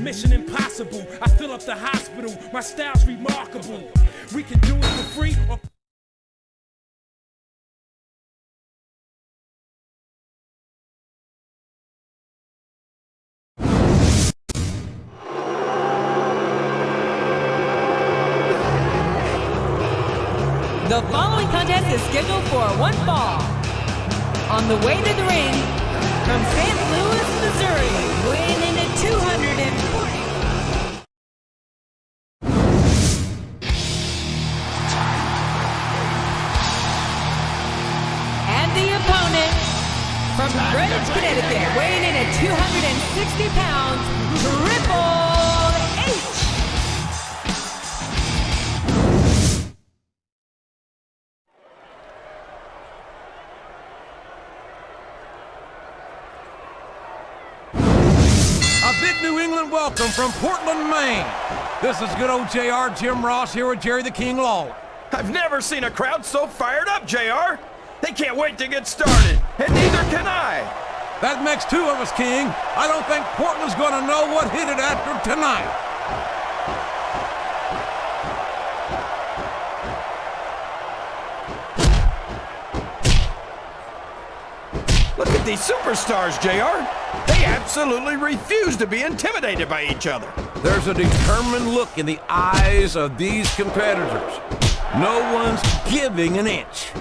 mission impossible. I fill up the hospital, my style's remarkable. We can do it for free or The following contest is scheduled for one fall. On the way to the ring, from St. Louis, Missouri, weighing in at 240. And the opponent, from Greenwich, Connecticut, weighing in at 260 pounds, Triple H. New England welcome from Portland, Maine. This is good old JR, Jim Ross, here with Jerry the King Lawler. I've never seen a crowd so fired up, JR. They can't wait to get started, and neither can I. That makes two of us, King. I don't think Portland's going to know what hit it after tonight. Look at these superstars, JR. They absolutely refuse to be intimidated by each other. There's a determined look in the eyes of these competitors. No one's giving an inch.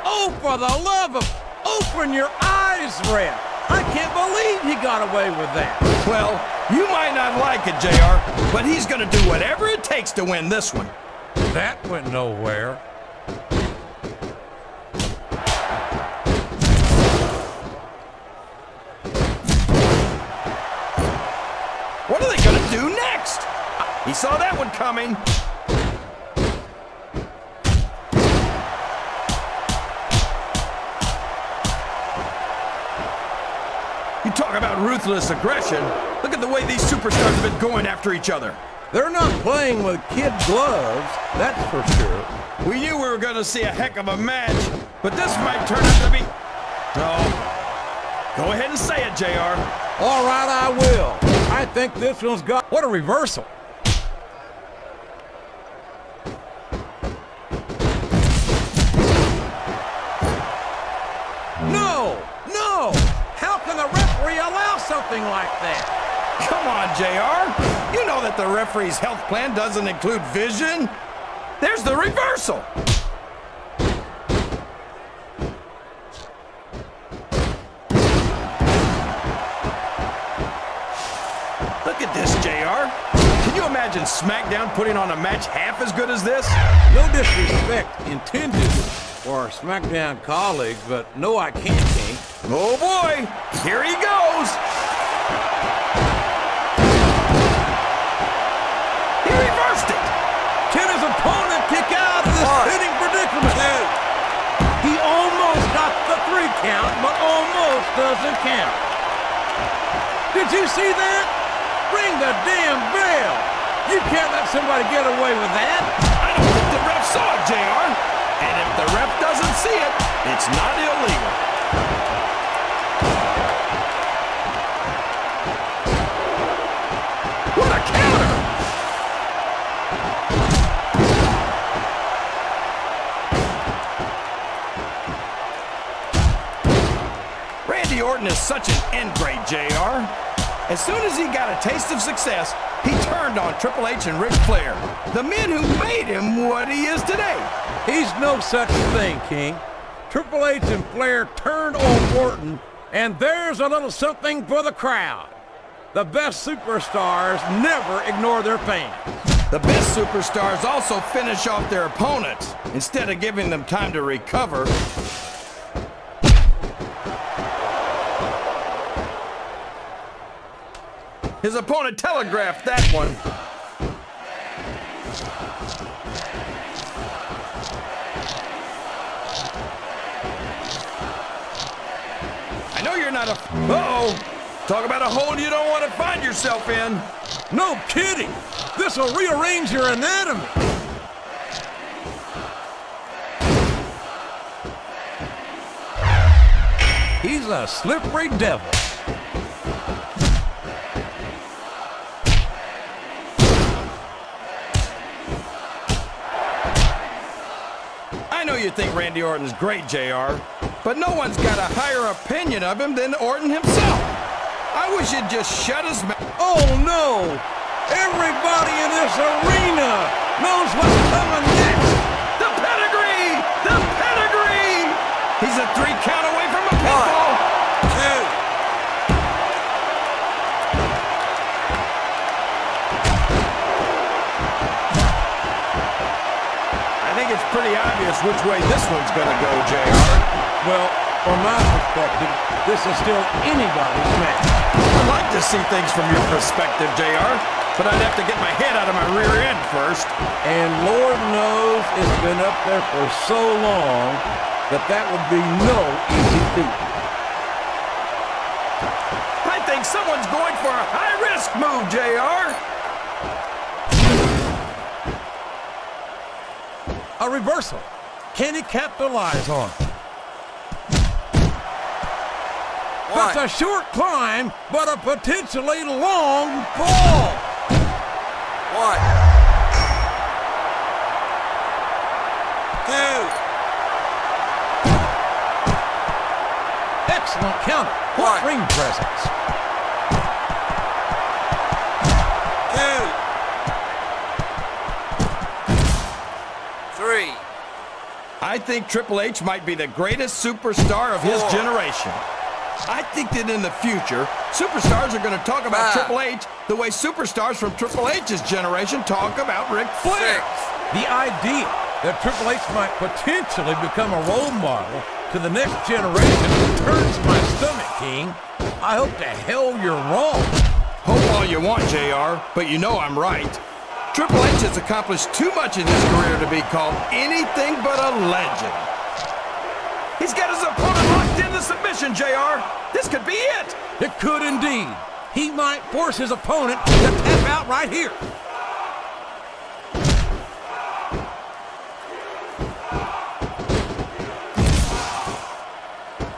Oh, for the love of... Open your eyes, Ref. I can't believe he got away with that. Well, you might not like it, JR, but he's going to do whatever it takes to win this one. That went nowhere. What are they going to do next? He saw that one coming. You talk about ruthless aggression. Look at the way these superstars have been going after each other. They're not playing with kid gloves, that's for sure. We knew we were going to see a heck of a match, but this might turn out to be... Oh, go ahead and say it, JR. All right, I will. I think this one's got... What a reversal. No! No! How can the referee allow something like that? Come on, JR. You know that the referee's health plan doesn't include vision. There's the reversal. Look at this, JR. Can you imagine SmackDown putting on a match half as good as this? No disrespect intended for our SmackDown colleagues, but no, I can't, King. Oh boy, here he goes. He reversed it. Can his opponent kick out of this hitting predicament? He almost got the 3 count, but almost doesn't count. Did you see that? Ring the damn bell! You can't let somebody get away with that! I don't think the ref saw it, JR. And if the ref doesn't see it, it's not illegal. What a counter! Randy Orton is such an ingrate, JR. As soon as he got a taste of success, he turned on Triple H and Ric Flair, the men who made him what he is today. He's no such thing, King. Triple H and Flair turned on Orton, and there's a little something for the crowd. The best superstars never ignore their fans. The best superstars also finish off their opponents instead of giving them time to recover. His opponent telegraphed that one. I know you're not a... Uh-oh. Talk about a hole you don't want to find yourself in. No kidding. This will rearrange your anatomy. He's a slippery devil. I know you think Randy Orton's great, JR, but no one's got a higher opinion of him than Orton himself. I wish you'd just shut his mouth. Oh, no! Everybody in this arena knows what's coming next! The pedigree! The pedigree! He's a 3 count away from a pinfall. 2. I think it's pretty obvious which way this one's going to go, JR. Well, from my perspective, this is still anybody's match. I'd like to see things from your perspective, JR, but I'd have to get my head out of my rear end first. And Lord knows it's been up there for so long that that would be no easy feat. I think someone's going for a high-risk move, JR. A reversal. Can he capitalize on it? That's a short climb, but a potentially long fall. 1, 2. Excellent counter. What ring presence. 2, 3. I think Triple H might be the greatest superstar of his 4. generation. I think that in the future, superstars are going to talk about 5. Triple H the way superstars from Triple H's generation talk about Ric Flair. 6. The idea that Triple H might potentially become a role model to the next generation turns my stomach, King. I hope to hell you're wrong. Hope all you want, JR, but you know I'm right. Triple H has accomplished too much in his career to be called anything but a legend. He's got his opponent locked into submission, JR. This could be it. It could indeed. He might force his opponent to tap out right here.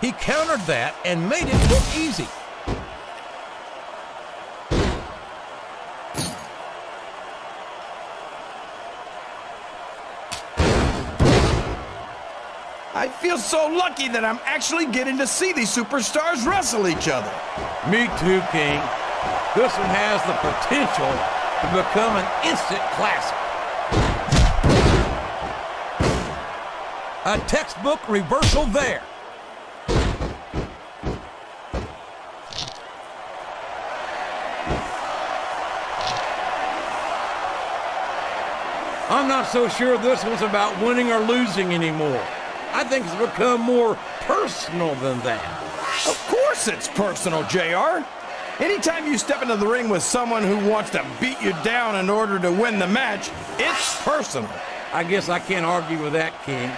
He countered that and made it look easy. I feel so lucky that I'm actually getting to see these superstars wrestle each other. Me too, King. This one has the potential to become an instant classic. A textbook reversal there. I'm not so sure this one's about winning or losing anymore. I think it's become more personal than that. Of course it's personal, JR. Anytime you step into the ring with someone who wants to beat you down in order to win the match, it's personal. I guess I can't argue with that, King.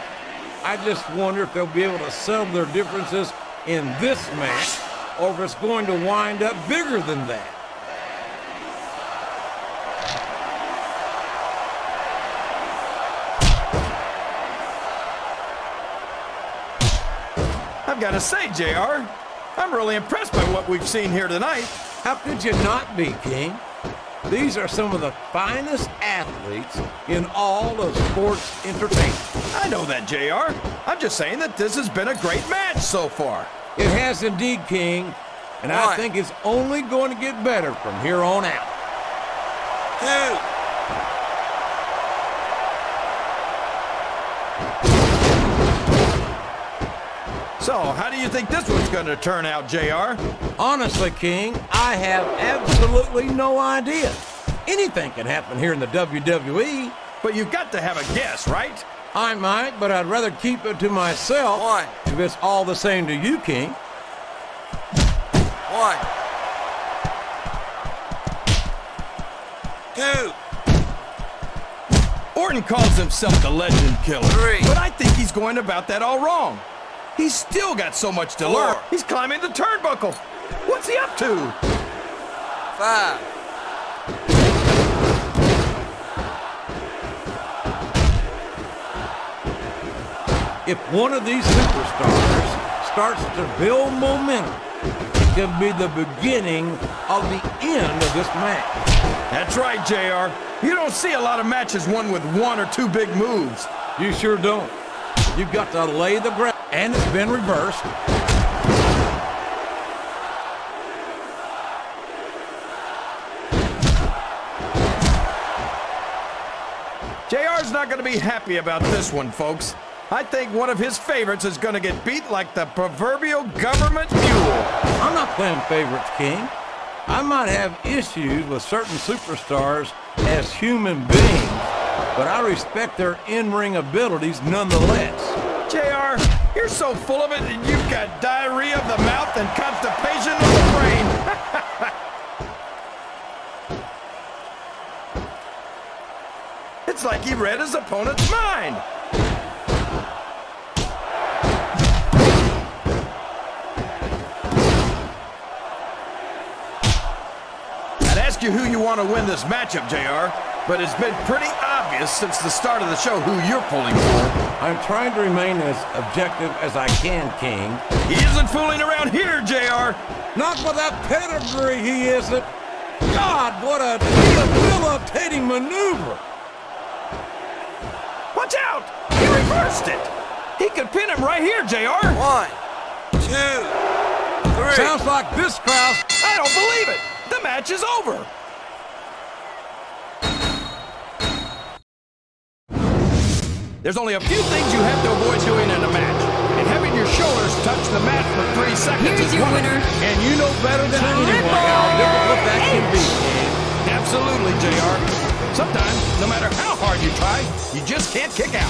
I just wonder if they'll be able to settle their differences in this match, or if it's going to wind up bigger than that. I've got to say, JR, I'm really impressed by what we've seen here tonight. How could you not be, King? These are some of the finest athletes in all of sports entertainment. I know that, JR. I'm just saying that this has been a great match so far. It has indeed, King, and I think it's only going to get better from here on out. 2. So, how do you think this one's going to turn out, JR? Honestly, King, I have absolutely no idea. Anything can happen here in the WWE. But you've got to have a guess, right? I might, but I'd rather keep it to myself 1. if it's all the same to you, King. 1, 2. Orton calls himself the Legend Killer, 3. but I think he's going about that all wrong. He's still got so much to 4. learn. He's climbing the turnbuckle. What's he up to? 5. If one of these superstars starts to build momentum, it could be the beginning of the end of this match. That's right, JR. You don't see a lot of matches won with 1 or 2 big moves. You sure don't. You've got to lay the ground. And it's been reversed. JR's not going to be happy about this one, folks. I think one of his favorites is going to get beat like the proverbial government mule. I'm not playing favorites, King. I might have issues with certain superstars as human beings, but I respect their in-ring abilities nonetheless. JR, you're so full of it that you've got diarrhea of the mouth and constipation of the brain. It's like he read his opponent's mind. I'd ask you who you want to win this matchup, JR, but it's been pretty obvious since the start of the show who you're pulling for. I'm trying to remain as objective as I can, King. He isn't fooling around here, JR. Not with that pedigree, he isn't. God, what a debilitating maneuver. Watch out! He reversed it! He could pin him right here, JR! 1, 2, 3. Sounds like this crowd. I don't believe it! The match is over! There's only a few things you have to avoid doing in a match, and having your shoulders touch the mat for 3 seconds Here's is your one. winner. And you know better than anyone how difficult that can be. Absolutely, JR. Sometimes, no matter how hard you try, you just can't kick out.